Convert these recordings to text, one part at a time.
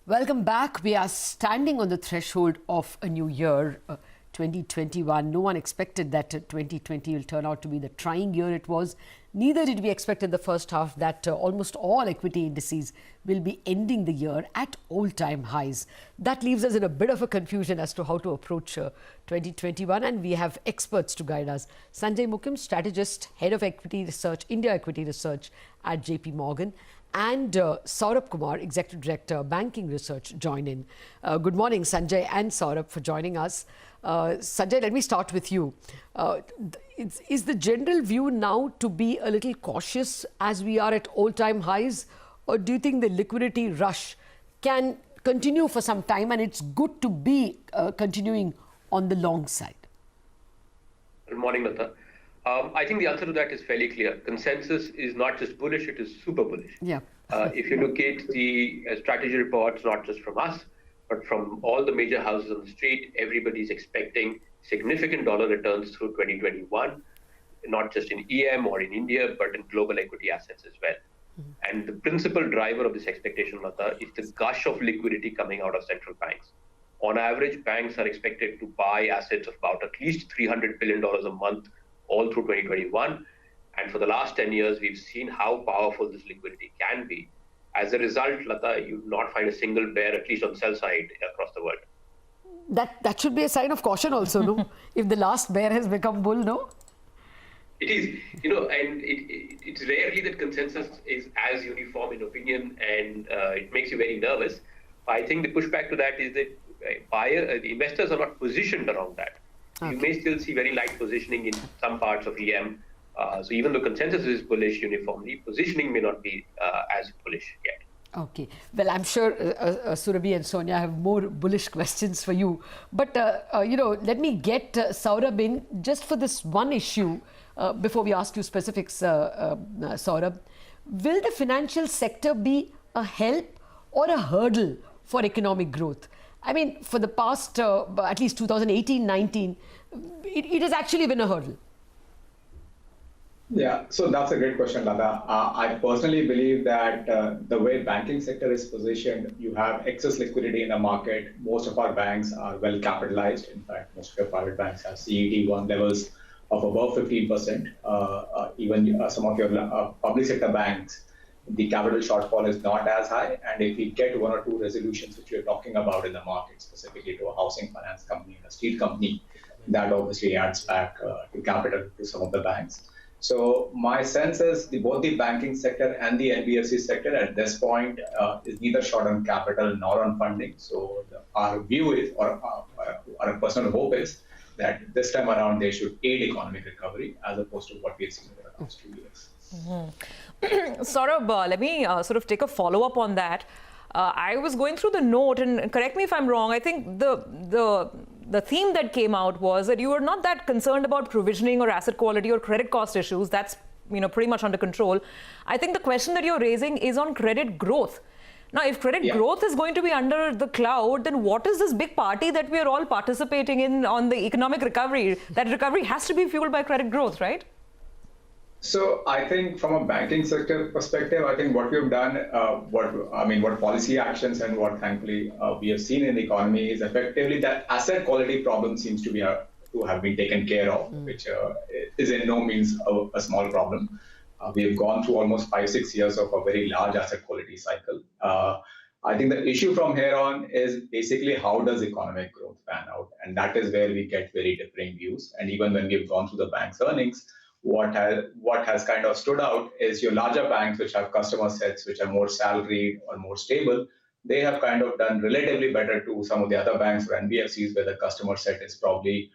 Welcome back. We are standing on the threshold of a new year, 2021. No one expected that 2020 will turn out to be the trying year it was. Neither did we expect in the first half that almost all equity indices will be ending the year at all-time highs. That leaves us in a bit of a confusion as to how to approach 2021, and we have experts to guide us. Sanjay Mukim, strategist, head of equity research, India Equity Research at JP Morgan, and Saurabh Kumar, Executive Director, Banking Research, join in. Good morning, Sanjay and Saurabh, for joining us. Sanjay, let me start with you. Is the general view now to be a little cautious as we are at all-time highs, or do you think the liquidity rush can continue for some time and it's good to be continuing on the long side? Good morning, Lata. I think the answer to that is fairly clear. Consensus is not just bullish, it is super bullish. Yeah. If you look at the strategy reports, not just from us, but from all the major houses on the street, everybody's expecting significant dollar returns through 2021, not just in EM or in India, but in global equity assets as well. And the principal driver of this expectation, Lata, is the gush of liquidity coming out of central banks. On average, banks are expected to buy assets of about at least $300 billion a month all through 2021. And for the last 10 years, we've seen how powerful this liquidity can be. As a result, Lata, you will not find a single bear, at least on the sell side, across the world. That should be a sign of caution also, no? If the last bear has become bull, no? It is, and it's rarely that consensus is as uniform in opinion, and it makes you very nervous. I think the pushback to that is that the investors are not positioned around that. Okay. You may still see very light positioning in some parts of EM. So even though consensus is bullish uniformly, positioning may not be as bullish yet. Okay. Well, I'm sure Surabhi and Sonia have more bullish questions for you. But, let me get Saurabh in just for this one issue before we ask you specifics, Saurabh. Will the financial sector be a help or a hurdle for economic growth? I mean, for the past, at least 2018-19, it has actually been a hurdle. Yeah, so that's a great question, Lata. I personally believe that the way banking sector is positioned, you have excess liquidity in the market. Most of our banks are well capitalized. In fact, most of your private banks have CET1 levels of above 15%. Even some of your public sector banks, the capital shortfall is not as high. And if we get one or two resolutions, which we're talking about in the market, specifically to a housing finance company and a steel company, that obviously adds back to capital to some of the banks. So my sense is both the banking sector and the NBFC sector at this point is neither short on capital nor on funding. So our view is, or our personal hope is, that this time around they should aid economic recovery as opposed to what we have seen over the last 2 years. Saurabh, let me sort of take a follow-up on that. I was going through the note, and correct me if I'm wrong, I think the theme that came out was that you were not that concerned about provisioning or asset quality or credit cost issues. That's pretty much under control. I think the question that you're raising is on credit growth. Now, if credit growth is going to be under the cloud, then what is this big party that we are all participating in on the economic recovery? That recovery has to be fueled by credit growth, right? So I think from a banking sector perspective, I think what we've done, what policy actions and what thankfully we have seen in the economy is effectively that asset quality problem seems to have been taken care of, which is in no means a small problem. We have gone through almost 5-6 years of a very large asset quality cycle. I think the issue from here on is basically how does economic growth pan out? And that is where we get very differing views. And even when we've gone through the bank's earnings, what has kind of stood out is your larger banks, which have customer sets which are more salaried or more stable, they have kind of done relatively better to some of the other banks or NBFCs where the customer set is probably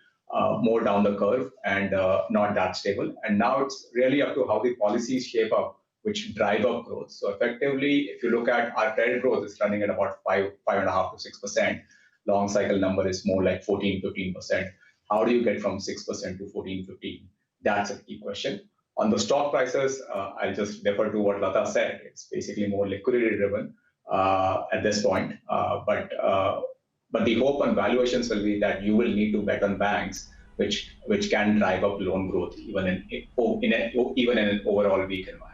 more down the curve and not that stable. And now it's really up to how the policies shape up, which drive up growth. So effectively, if you look at our credit growth, it's running at about 5.5% to 6%. Long cycle number is more like 14-15%. How do you get from 6% to 14-15%? That's a key question. On the stock prices, I'll just defer to what Lata said. It's basically more liquidity driven at this point. But the hope on valuations will be that you will need to bet on banks which can drive up loan growth even in an overall weak environment.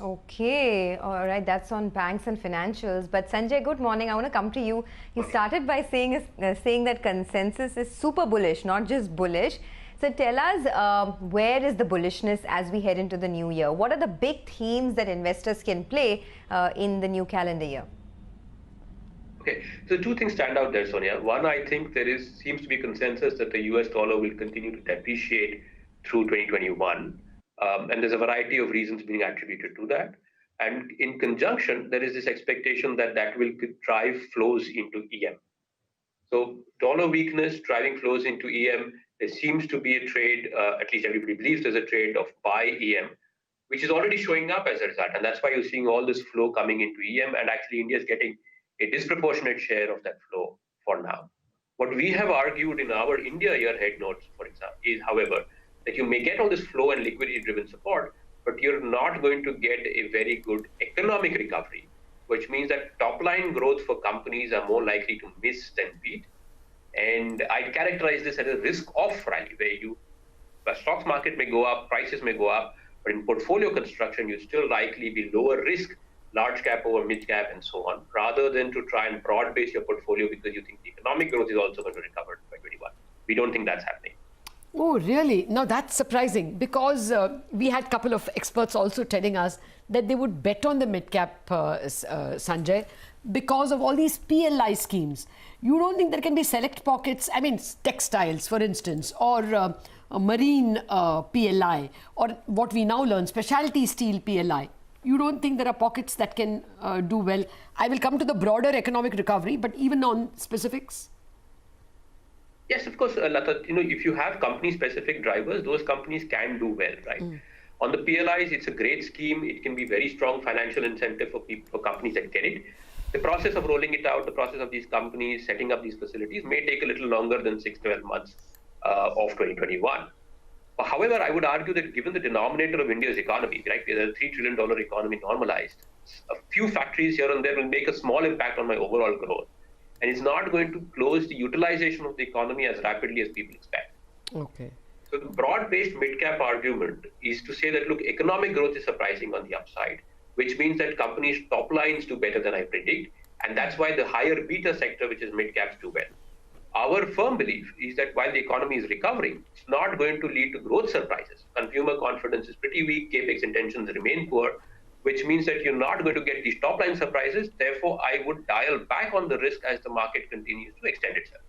Okay, all right, that's on banks and financials. But Sanjay, good morning. I want to come to you. You started by saying that consensus is super bullish, not just bullish. So tell us, where is the bullishness as we head into the new year? What are the big themes that investors can play in the new calendar year? Okay, so two things stand out there, Sonia. One, I think seems to be consensus that the US dollar will continue to depreciate through 2021. And there's a variety of reasons being attributed to that. And in conjunction, there is this expectation that that will drive flows into EM. So dollar weakness driving flows into EM, there seems to be a trade, at least everybody believes there's a trade of buy EM, which is already showing up as a result. And that's why you're seeing all this flow coming into EM, and actually India is getting a disproportionate share of that flow for now. What we have argued in our India year head notes, for example, is, however, that you may get all this flow and liquidity-driven support, but you're not going to get a very good economic recovery, which means that top-line growth for companies are more likely to miss than beat. And I'd characterize this as a risk-off rally, where the stock market may go up, prices may go up, but in portfolio construction, you still likely be lower risk, large cap over mid cap, and so on, rather than to try and broad base your portfolio because you think the economic growth is also going to recover by 2021. We don't think that's happening. Oh, really? Now that's surprising, because we had a couple of experts also telling us that they would bet on the mid-cap, Sanjay, because of all these PLI schemes. You don't think there can be select pockets, I mean, textiles, for instance, or a marine PLI, or what we now learn, specialty steel PLI. You don't think there are pockets that can do well? I will come to the broader economic recovery, but even on specifics? Yes, of course, Lata, if you have company-specific drivers, those companies can do well, right? On the PLIs, it's a great scheme. It can be very strong financial incentive for companies that get it. The process of rolling it out, the process of these companies setting up these facilities may take a little longer than 6-12 months of 2021. However, I would argue that given the denominator of India's economy, right, we are a $3 trillion economy normalized, a few factories here and there will make a small impact on my overall growth. And it's not going to close the utilization of the economy as rapidly as people expect. Okay. So the broad-based mid-cap argument is to say that, look, economic growth is surprising on the upside, which means that companies' top lines do better than I predict. And that's why the higher beta sector, which is mid-caps, do well. Our firm belief is that while the economy is recovering, it's not going to lead to growth surprises. Consumer confidence is pretty weak, capex intentions remain poor, which means that you're not going to get these top-line surprises. Therefore, I would dial back on the risk as the market continues to extend itself.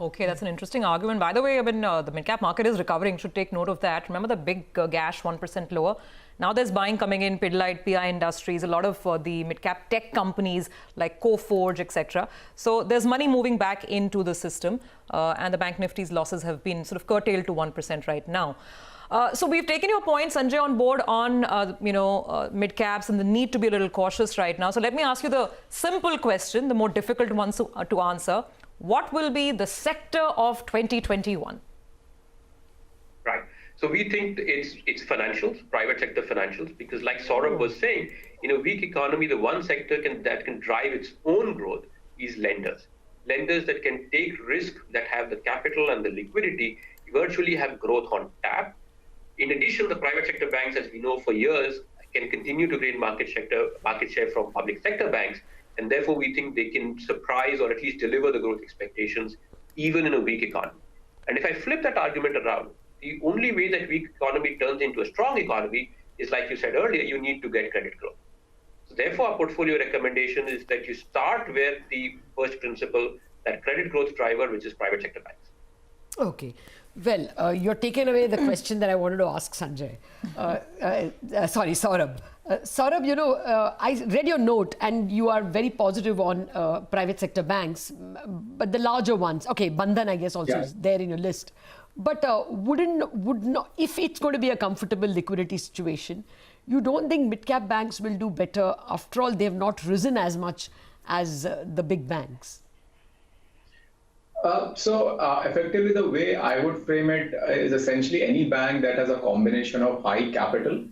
Okay, that's an interesting argument. By the way, I mean, the mid-cap market is recovering. Should take note of that. Remember the big gash, 1% lower. Now there's buying coming in, Pidilite, PI Industries, a lot of the mid-cap tech companies like Coforge, etc. So there's money moving back into the system, and the Bank Nifty's losses have been sort of curtailed to 1% right now. So we've taken your point, Sanjay, on board on mid caps and the need to be a little cautious right now. So let me ask you the simple question, the more difficult one to answer. What will be the sector of 2021? Right. So we think it's financials, private sector financials, because like Saurabh was saying, in a weak economy, the one sector that can drive its own growth is lenders. Lenders that can take risk, that have the capital and the liquidity, virtually have growth on tap. In addition, the private sector banks, as we know for years, can continue to gain market share from public sector banks, and therefore we think they can surprise or at least deliver the growth expectations even in a weak economy. And if I flip that argument around, the only way that weak economy turns into a strong economy is, like you said earlier, you need to get credit growth. So therefore, our portfolio recommendation is that you start with the first principle, that credit growth driver, which is private sector banks. Okay. Well, you're taking away the question that I wanted to ask Sanjay. Sorry, Saurabh. Saurabh, I read your note and you are very positive on private sector banks, but the larger ones, okay, Bandhan, I guess, also is there in your list. But if it's going to be a comfortable liquidity situation, you don't think mid-cap banks will do better? After all, they have not risen as much as the big banks. Effectively, the way I would frame it is essentially any bank that has a combination of high capital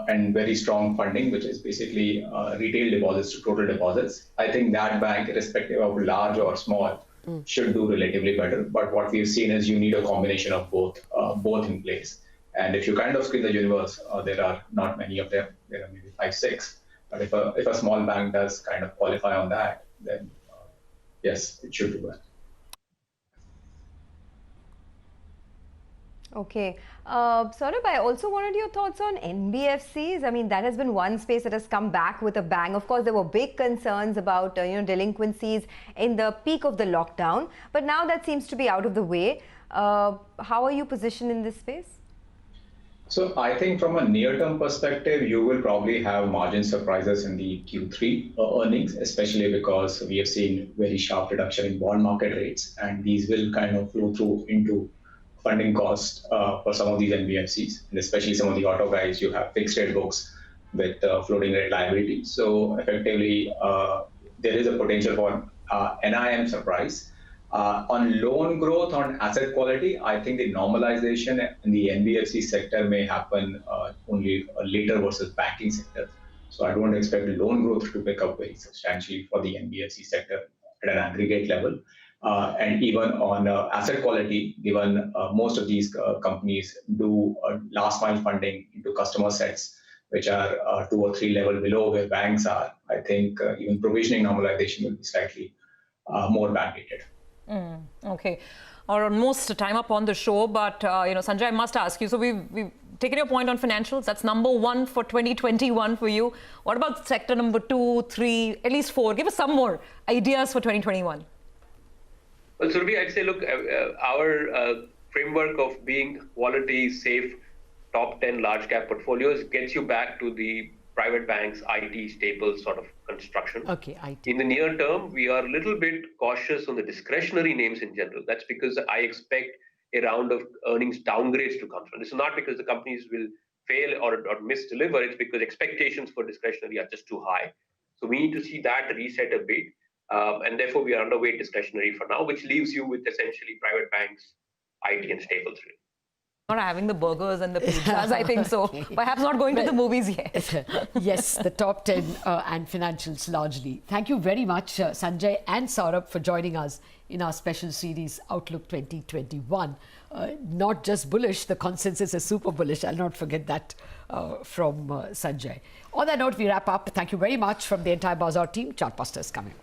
and very strong funding, which is basically retail deposits to total deposits. I think that bank, irrespective of large or small, should do relatively better. But what we've seen is you need a combination of both in place. And if you kind of screen the universe, there are not many of them. There are maybe 5, 6. But if a small bank does kind of qualify on that, then yes, it should do well. Okay. Saurabh, I also wanted your thoughts on NBFCs. I mean, that has been one space that has come back with a bang. Of course, there were big concerns about delinquencies in the peak of the lockdown, but now that seems to be out of the way. How are you positioned in this space? So I think from a near-term perspective, you will probably have margin surprises in the Q3 earnings, especially because we have seen very sharp reduction in bond market rates, and these will kind of flow through into funding cost for some of these NBFCs, and especially some of the auto guys. You have fixed rate books with floating rate liability. So effectively, there is a potential for NIM surprise. On loan growth, on asset quality, I think the normalization in the NBFC sector may happen only later versus banking sector. So I don't expect loan growth to pick up very substantially for the NBFC sector at an aggregate level. And even on asset quality, given most of these companies do last mile funding into customer sets, which are 2 or 3 level below where banks are, I think even provisioning normalization will be slightly more backdated. Okay. Almost time up on the show, but Sanjay, I must ask you. So we've taken your point on financials. That's number 1 for 2021 for you. What about sector number 2, 3, at least 4? Give us some more ideas for 2021. Well, Surabhi, I'd say, look, our framework of being quality, safe, top 10 large cap portfolios gets you back to the private banks, IT staples sort of construction. Okay, IT. In the near term, we are a little bit cautious on the discretionary names in general. That's because I expect a round of earnings downgrades to come from. This is not because the companies will fail or misdeliver. It's because expectations for discretionary are just too high. So we need to see that reset a bit. And therefore, we are underweight discretionary for now, which leaves you with essentially private banks, IT, and staples. Really. Not having the burgers and the pizzas, I think so. Perhaps not going to the movies yet. Yes, the top 10 and financials largely. Thank you very much, Sanjay and Saurabh, for joining us in our special series Outlook 2021. Not just bullish, the consensus is super bullish. I'll not forget that from Sanjay. On that note, we wrap up. Thank you very much from the entire Bazaar team. Chartbusters coming.